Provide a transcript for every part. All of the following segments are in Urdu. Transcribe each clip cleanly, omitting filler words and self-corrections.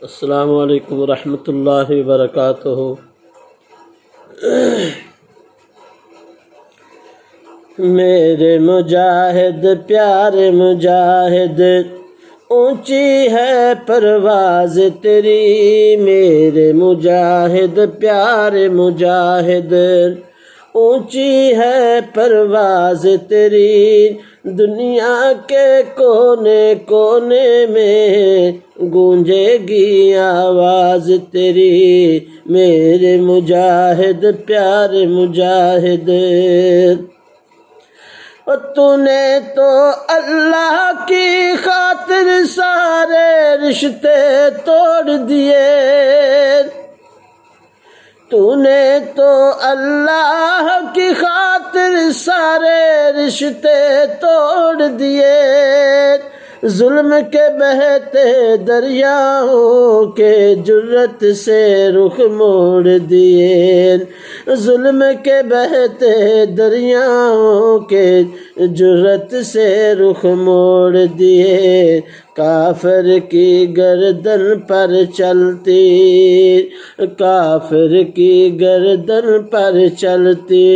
السلام علیکم ورحمۃ اللہ وبرکاتہ۔ میرے مجاہد پیارے مجاہد، اونچی ہے پرواز تیری۔ میرے مجاہد پیارے مجاہد، اونچی ہے پرواز تیری۔ دنیا کے کونے کونے میں گونجے گی آواز تیری۔ میرے مجاہد پیارے مجاہد، تو نے تو اللہ کی خاطر سارے رشتے توڑ دیے۔ تو نے تو اللہ کی خاطر سارے رشتے توڑ دیے۔ ظلم کے بہتے دریاؤں کے جرت سے رخ موڑ دیے۔ ظلم کے بہتے دریاؤں کے جرت سے رخ موڑ دیے۔ کافر کی گردن پر چلتی، کافر کی گردن پر چلتی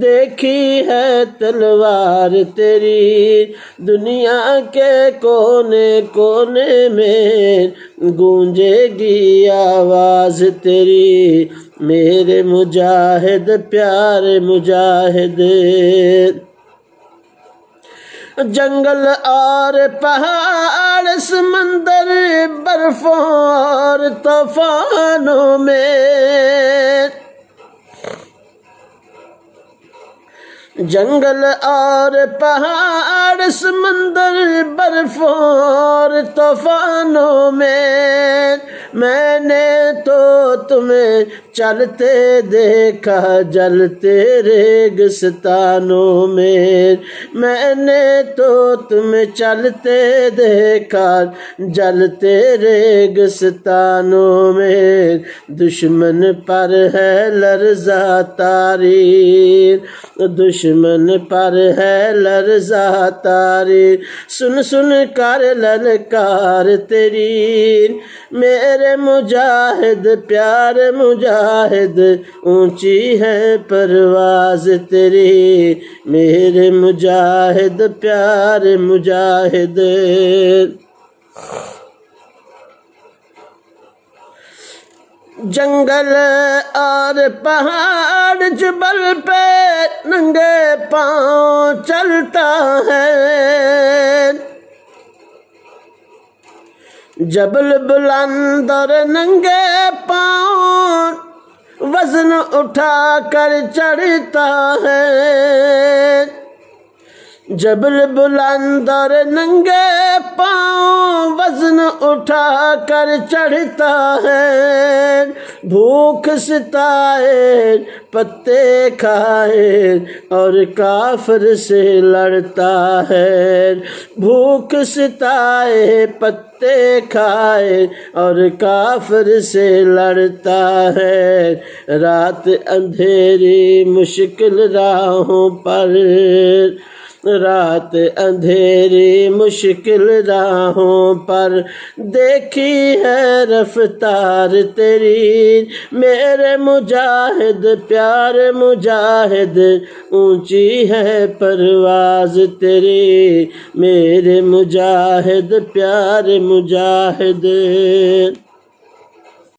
دیکھی ہے تلوار تیری۔ دنیا کے کونے کونے میں گونجے گی آواز تیری۔ میرے مجاہد پیارے مجاہد، جنگل اور پہاڑ سمندر برفوں اور طوفانوں میں، جنگل اور پہاڑ سمندر برفوں اور طوفانوں میں نے تو تمہیں چلتے دیکھا جلتے ریگستانوں میں نے تو تمہیں چلتے دیکھا جلتے ریگستانوں میں۔ دشمن پر ہے لرزہ طاری، دشمن پر ہے لرزہ طاری، سن سن کر للکار تیری۔ میرے مجاہد پیارے مجاہد، اونچی ہے پرواز تیری۔ میرے مجاہد پیارے مجاہد، جنگل اور پہاڑ جبل پہ ننگے پاؤں چلتا ہے۔ جبل بلند اور ننگے پاؤں وزن اٹھا کر چڑھتا ہے۔ جبل بلند اور ننگے پاؤں وزن اٹھا کر چڑھتا ہے۔ بھوک ستائے پتے کھائے اور کافر سے لڑتا ہے۔ بھوک ستائے پتے کھائے اور کافر سے لڑتا ہے۔ رات اندھیری مشکل راہوں پر، رات اندھیری مشکل راہوں پر دیکھی ہے رفتار تیری۔ میرے مجاہد پیارے مجاہد، اونچی ہے پرواز تیری۔ میرے مجاہد پیارے مجاہد۔